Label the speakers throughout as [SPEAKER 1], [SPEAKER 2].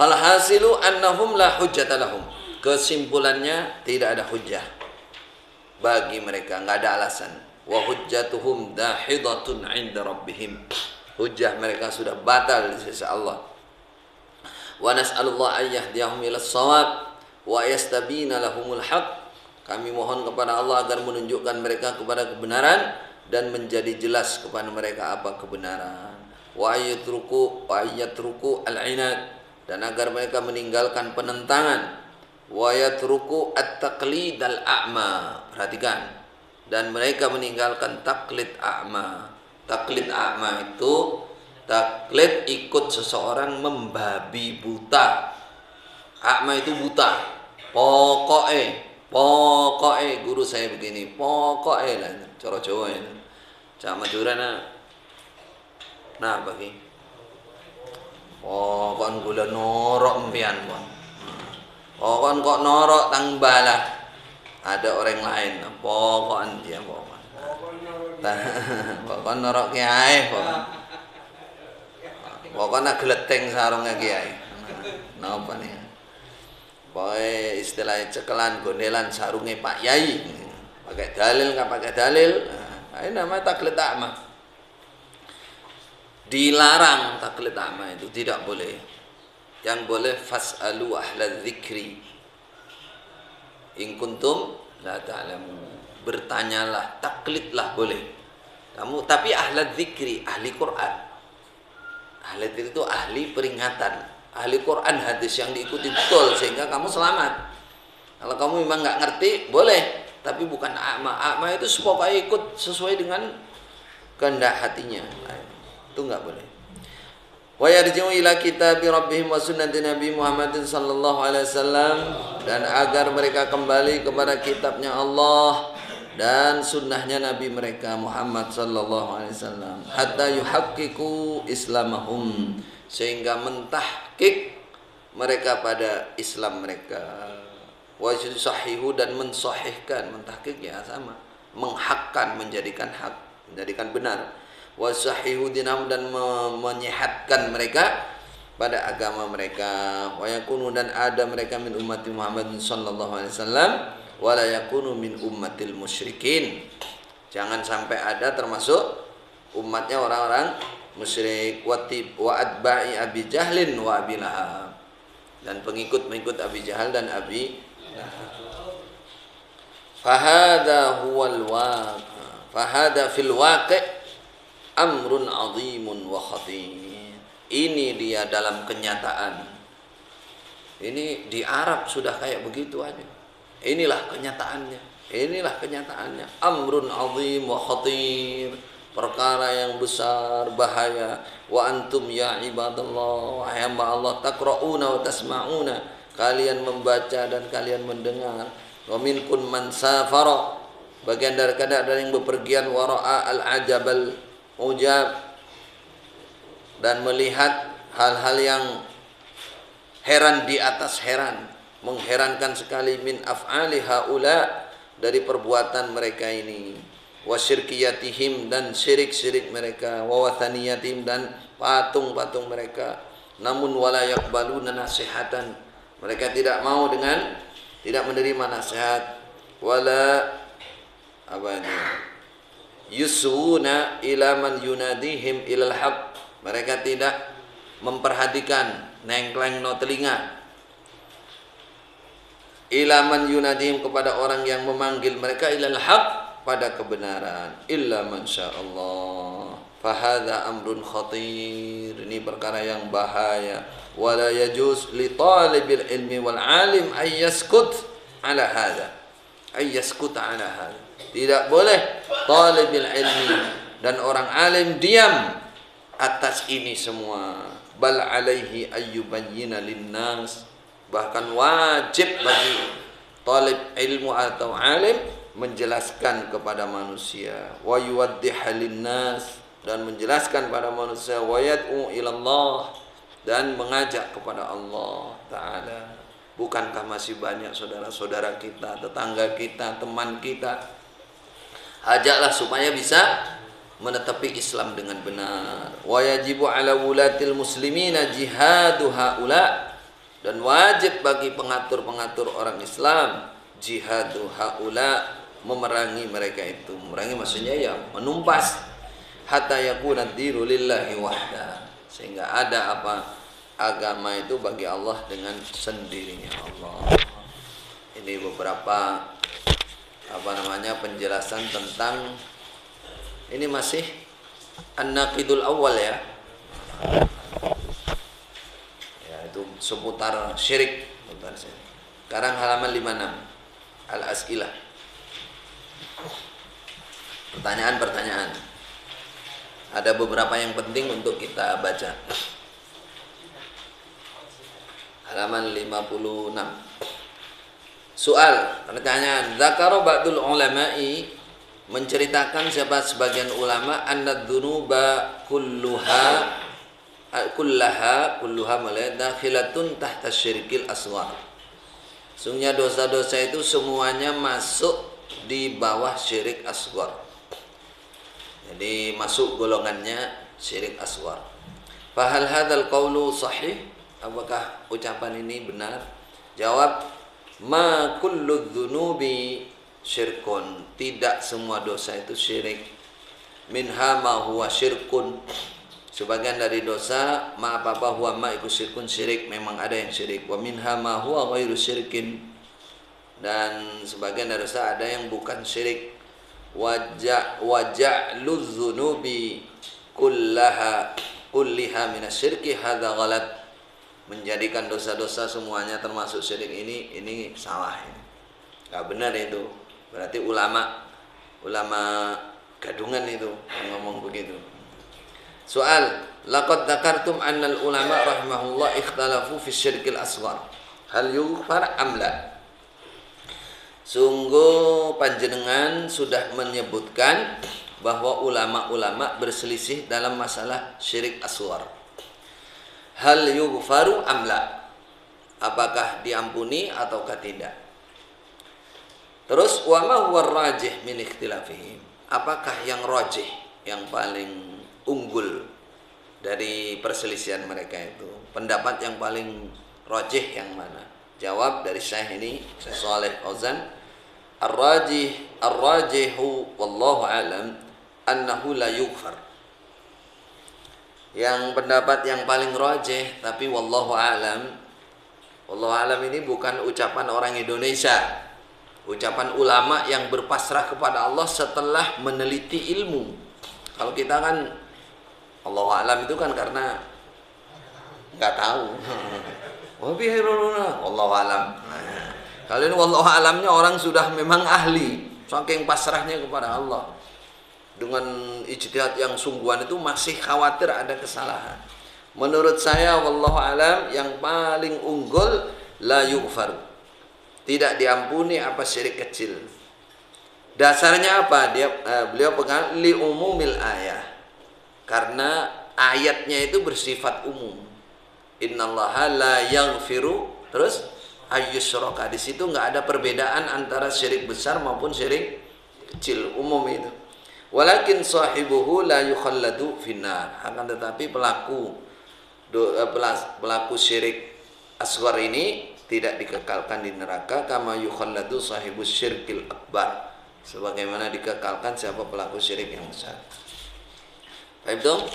[SPEAKER 1] Falhasilu annahum la hujjata lahum. Kesimpulannya tidak ada hujjah bagi mereka, nggak ada alasan. Wa hujjatuhum dahidatun 'inda rabbihim. Hujjah mereka sudah batal di sisi Allah. Wa nas'alullah an yahdiyahum ila shawab wa yastabina lahumul haqq. Kami mohon kepada Allah agar menunjukkan mereka kepada kebenaran dan menjadi jelas kepada mereka apa kebenaran. Wa yatruku al-'inad, dan agar mereka meninggalkan penentangan. Wa yatruku at-taqlid al-a'ma. Perhatikan, dan mereka meninggalkan taklid a'ma. Taklid a'ma itu taklid ikut seseorang membabi buta. A'ma itu buta. Pokoknya guru saya begini, pokoknya lah cara Jawa ini. Cak Madura nah bagi pokoknya gula norok mpian pon. Pokoknya kok norok tangbalah ada orang lain. Pokoknya dia pokoknya norok kiai pokoknya geleteng sarungnya kiai. Napa nih? Pokoknya istilahnya cekelan gondelan sarungnya Pak Yai. Pakai dalil nggak pakai dalil? Nah, ini namanya taklid a'ma. Dilarang taklid a'ma, itu tidak boleh. Yang boleh fas'alu ahla dzikri in kuntum la ta'lamun. Bertanyalah, taklidlah boleh. Kamu tapi ahla dzikri, ahli Quran. Ahli dzikri itu ahli peringatan, ahli Quran, hadis yang diikuti betul sehingga kamu selamat. Kalau kamu memang nggak ngerti, boleh, tapi bukan a'ma. A'ma itu pokoknya ikut sesuai dengan kehendak hatinya. Nah, itu nggak boleh. Wa yarji'u ila kitabi rabbihim wa sunnati Nabi Muhammadin sallallahu alaihi wasallam, dan agar mereka kembali kepada kitabnya Allah dan sunnahnya Nabi mereka Muhammad sallallahu alaihi wasallam, hatta yuhaqqiqu islamahum, sehingga mentahqiq mereka pada Islam mereka. Wa yusahihu, dan mensahihkan, mentahqiq ya sama, menghakkan, menjadikan hak, menjadikan benar. Wasahihu dinam, dan menyehatkan mereka pada agama mereka. Wa yakunu, dan ada mereka min ummati Muhammad sallallahu alaihi wasallam, wa la yakunu min ummatil musyrikin. Jangan sampai ada termasuk umatnya orang-orang musyrik. Wa atba'i Abi Jahlin wa Abi Lahab, dan pengikut-pengikut Abi Jahal dan Abi Lahab. Fahada huwal waqi', fahada fil waqi' amrun azimun wa khatir. Ini dia dalam kenyataan. Ini di Arab sudah kayak begitu aja. Inilah kenyataannya. Inilah kenyataannya. Amrun azim wa khatir. Perkara yang besar, bahaya. Wa antum ya ibadallah, wahai hamba Allah, taqra'una wa tasma'una. Kalian membaca dan kalian mendengar. Wa minkum man safara. Bagian dari kadang ada yang bepergian, wara'a al-ajabal ujab, dan melihat hal-hal yang heran di atas heran, mengherankan sekali, min af'ali haula, dari perbuatan mereka ini, wa syirkiyatihim, dan syirik-syirik mereka, wa wathaniyatihim, dan patung-patung mereka. Namun wala yaqbaluna nasihatan, mereka tidak mau dengan, tidak menerima nasihat, wala apa ini, yusuna ila man yunadihim ilal haq, mereka tidak memperhatikan, nengkleng no telinga, ila man yunadihim, kepada orang yang memanggil mereka, ilal haq, pada kebenaran, illa man sya'allah. Fahadha amrun khatir, ini perkara yang bahaya. Wala yajuz li talibil ilmi wal alim ayyaskut ala hadha, ayyaskut ala hadha. Tidak boleh talibul ilmi dan orang alim diam atas ini semua. Bal alaihi ayyubayyina linnas, bahkan wajib bagi talib ilmu atau alim menjelaskan kepada manusia. Wa yuwaddiha linnas, dan menjelaskan pada manusia. Wa yad'u ilallah, dan mengajak kepada Allah Ta'ala. Bukankah masih banyak saudara-saudara kita, tetangga kita, teman kita? Ajaklah supaya bisa menetapi Islam dengan benar. Wa yajibu ala wulatil muslimina jihadu haula, Dan wajib bagi pengatur-pengatur orang Islam jihadu haula, memerangi mereka itu. Memerangi maksudnya ya menumpas, hatta yakuna ad-dinu lillahi wahda, sehingga ada apa, agama itu bagi Allah dengan sendirinya Allah. Ini beberapa penjelasan tentang ini, masih an-naqidul awal ya. Ya, itu seputar syirik. Sekarang halaman 56 al-as'ilah. Pertanyaan-pertanyaan. Ada beberapa yang penting untuk kita baca. Halaman 56. Soal, pertanyaan. Dzakara ba'dul ulama'i, menceritakan siapa sebagian ulama, anna dzunuba kullaha dakhilatun tahta syirkil asghar. Sungguhnya dosa-dosa itu semuanya masuk di bawah syirik asghar. Jadi masuk golongannya syirik asghar. Fahal hadzal qaulu sahih? Apakah ucapan ini benar? Jawab, ma kullu dzunubi syirkun, tidak semua dosa itu syirik. Minha ma huwa syirkun, sebagian dari dosa ma apa huwa ma iku syirkun, syirik, memang ada yang syirik. Wa minha ma huwa ghairu syirkin, dan sebagian dari dosa ada yang bukan syirik. Waja'lu dzunubi kulliha minasyirki hadza ghalat, menjadikan dosa-dosa semuanya termasuk syirik, ini salah, ini nggak benar itu. Berarti ulama gadungan itu yang ngomong begitu. Soal, laqad dzakartum annal ulama rahimahullah ikhtalafu fi syirkil asghar hal yughfar am la. Sungguh panjenengan sudah menyebutkan bahwa ulama-ulama berselisih dalam masalah syirik asghar. Hal yughfaru am la, apakah diampuni ataukah tidak. Terus wa ma huwa rajih min ikhtilafihim, apakah yang rajih, yang paling unggul dari perselisihan mereka itu, pendapat yang paling rajih yang mana? Jawab dari Syekh ini, Syekh Shalih Fauzan, ar-rajihu wallahu alam annahu la yughfar. Yang pendapat yang paling rajih, tapi wallahu alam ini bukan ucapan orang Indonesia, ucapan ulama yang berpasrah kepada Allah setelah meneliti ilmu. Kalau kita kan wallahu alam itu kan karena nggak tahu. Wallahu alam. Kalau ini wallahu alamnya orang sudah memang ahli, saking pasrahnya kepada Allah. Dengan ijtihad yang sungguhan itu masih khawatir ada kesalahan. Menurut saya wallahu alam yang paling unggul la yughfar, tidak diampuni apa syirik kecil. Dasarnya apa? Beliau pegang li umumil ayah, karena ayatnya itu bersifat umum. Innallaha la yaghfiru, terus ayyusyraka, di situ nggak ada perbedaan antara syirik besar maupun syirik kecil, umum itu. Walakin sahibuhu la yukhalladu finnar, akan tetapi pelaku syirik asghar ini tidak dikekalkan di neraka, kama yukhalladu sahibus syirkil akbar, sebagaimana dikekalkan siapa pelaku syirik yang besar. Baik dong.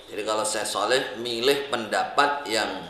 [SPEAKER 1] Jadi kalau saya soleh milih pendapat yang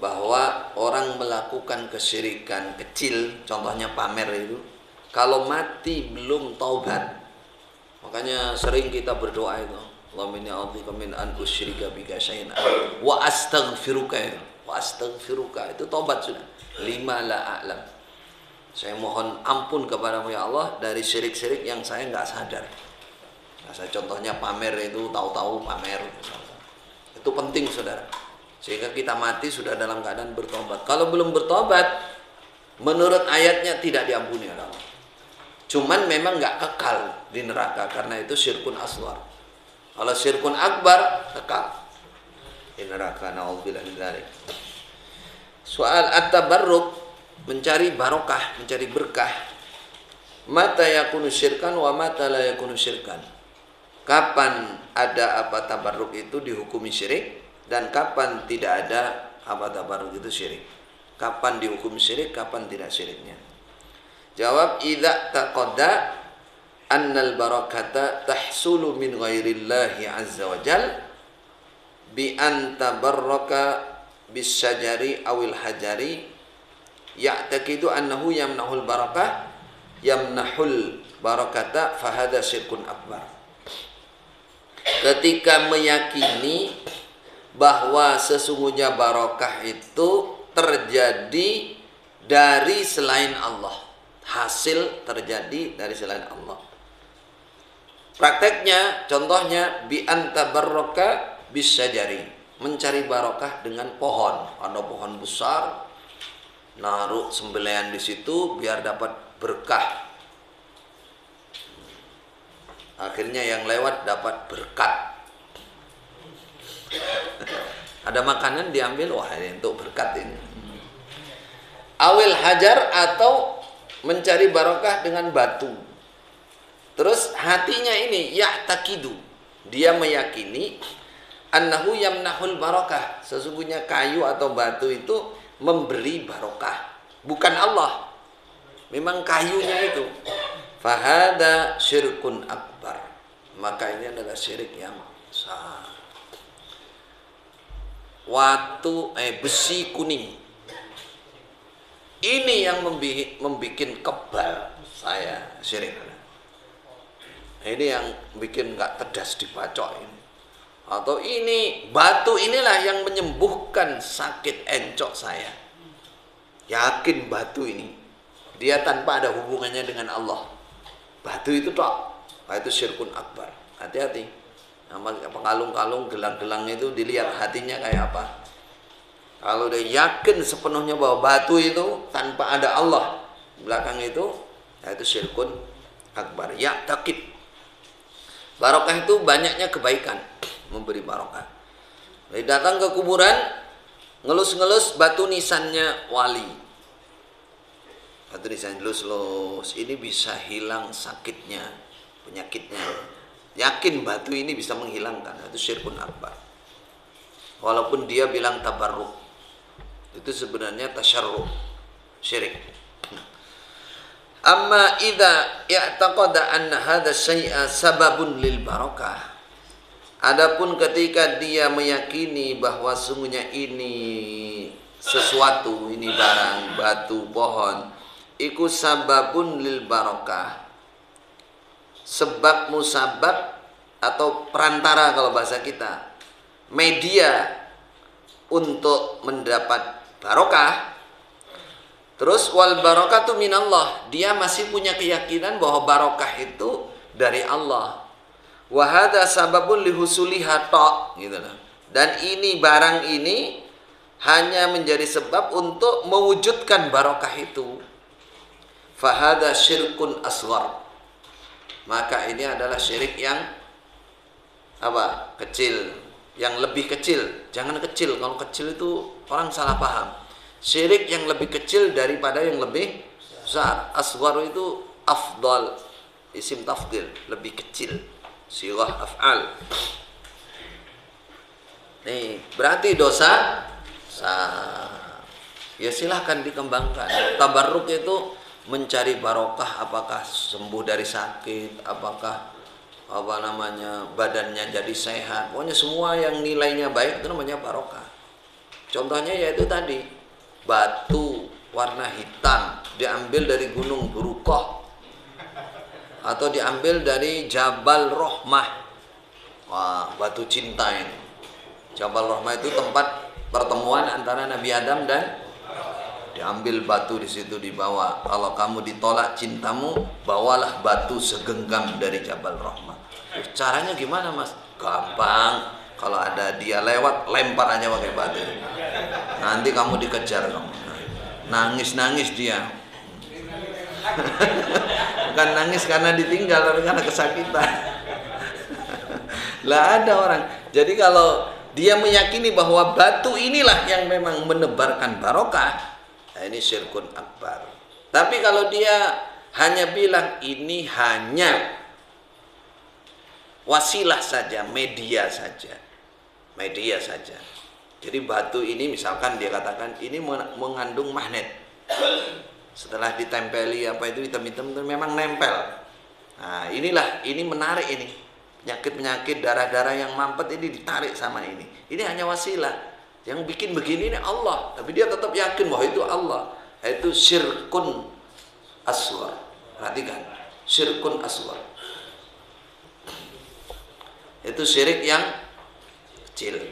[SPEAKER 1] bahwa orang melakukan kesyirikan kecil, contohnya pamer itu, kalau mati belum taubat, makanya sering kita berdoa itu, Allahumma inni a'udzubika min an usyrika bika syai'an wa astaghfiruka, itu taubat sudah. 5 la a'lam, saya mohon ampun kepadamu ya Allah dari syirik-syirik yang saya nggak sadar. Nah, saya contohnya pamer itu, tahu-tahu pamer itu penting saudara, sehingga kita mati sudah dalam keadaan bertobat. Kalau belum bertobat, menurut ayatnya tidak diampuni oleh Allah. Cuman memang nggak kekal di neraka karena itu syirkun asghar. Kalau syirkun akbar kekal di neraka. Nauzubillah min dzalik. Soal at-tabarruk, mencari barokah, mencari berkah. Mata yakunu syirkan wa mata la yakunu syirkan. Kapan ada apa tabarruk itu dihukumi syirik, dan kapan tidak ada apa tabarruk itu syirik. Kapan dihukum syirik, kapan tidak syiriknya? Jawab, idza taqadda annal barakata tahsulu min ghairillahi azza wa jal bi an tabarraka bis syajari awil hajari ya'taqidu annahu yamnahul barakah yamnahul barakata fahada syirkun akbar. Ketika meyakini bahwa sesungguhnya barokah itu terjadi dari selain Allah, hasil terjadi dari selain Allah. Prakteknya, contohnya bi antabarroka bisyajari, mencari barokah dengan pohon. Ada pohon besar, naruh sembelihan di situ biar dapat berkah. Akhirnya yang lewat dapat berkat. Ada makanan diambil, wah ini untuk berkat ini. Awil hajar, atau mencari barokah dengan batu. Terus hatinya ini ya'taqidu, dia meyakini annahu yamnahul barokah, sesungguhnya kayu atau batu itu memberi barokah, bukan Allah, memang kayunya itu. Fahada syirkun akbar, maka ini adalah syirik yang besar. Besi kuning ini yang membuat kebal saya syirik. Ini yang bikin nggak cerdas dibacok ini. Atau ini batu inilah yang menyembuhkan sakit encok saya. Yakin batu ini, dia tanpa ada hubungannya dengan Allah. Batu itu tok, itu syirkun akbar. Hati-hati. Nama pengalung-kalung, gelang-gelang itu dilihat hatinya kayak apa. Kalau dia yakin sepenuhnya bahwa batu itu tanpa ada Allah belakang itu syirkun akbar. Ya takib. Barokah itu banyaknya kebaikan, memberi barokah. Jadi datang ke kuburan, ngelus-ngelus batu nisannya wali. Batu nisan lus-lus, ini bisa hilang sakitnya, penyakitnya. Yakin batu ini bisa menghilangkan, itu syirkun akbar. Walaupun dia bilang tabarruk, itu sebenarnya tasyarruk, syirik. Amma idza i'taqada anna hadha syai'a sababun lil barakah. Adapun ketika dia meyakini bahwa sungguhnya ini sesuatu, ini barang, batu, pohon, iku sababun lil barakah, sebab musabab atau perantara kalau bahasa kita, media untuk mendapat barokah. Terus wal barakatu minallah, dia masih punya keyakinan bahwa barokah itu dari Allah. Wa hadza sababun lihusuliha ta, gitu loh. Dan ini barang ini hanya menjadi sebab untuk mewujudkan barokah itu. Fa hadza syirkun asghar. Maka ini adalah syirik yang apa? Kecil, yang lebih kecil. Jangan kecil, kalau kecil itu orang salah paham. Syirik yang lebih kecil daripada yang lebih besar. Asghar itu afdal, isim tafdil, lebih kecil, sirah af'al. Nih, berarti dosa besar. Ya silahkan dikembangkan. Tabarruk itu mencari barokah, apakah sembuh dari sakit, apakah badannya jadi sehat. Pokoknya semua yang nilainya baik itu namanya barokah. Contohnya yaitu tadi, batu warna hitam diambil dari gunung Burukoh atau diambil dari Jabal Rohmah. Wah, batu cinta ini. Jabal Rohmah itu tempat pertemuan antara Nabi Adam dan, diambil batu di situ dibawa. Kalau kamu ditolak cintamu, bawalah batu segenggam dari Jabal Rohmah. Caranya gimana, Mas? Gampang. Kalau ada dia lewat, lempar aja pakai batu. Nanti kamu dikejar kamu. Nangis-nangis dia. Bukan nangis karena ditinggal, tapi karena kesakitan. Lah ada orang. Jadi kalau dia meyakini bahwa batu inilah yang memang menebarkan barokah, nah ini syirkun akbar. Tapi kalau dia hanya bilang ini hanya wasilah saja, media saja, Jadi batu ini misalkan dia katakan ini mengandung magnet. Setelah ditempeli apa itu hitam-hitam itu memang nempel. Nah, ini menarik ini. Penyakit-penyakit darah-darah yang mampet ini ditarik sama ini. Ini hanya wasilah. Yang bikin begini ini Allah, tapi dia tetap yakin bahwa itu Allah. Itu syirkun asghar. Perhatikan, syirkun asghar. Itu syirik yang kecil.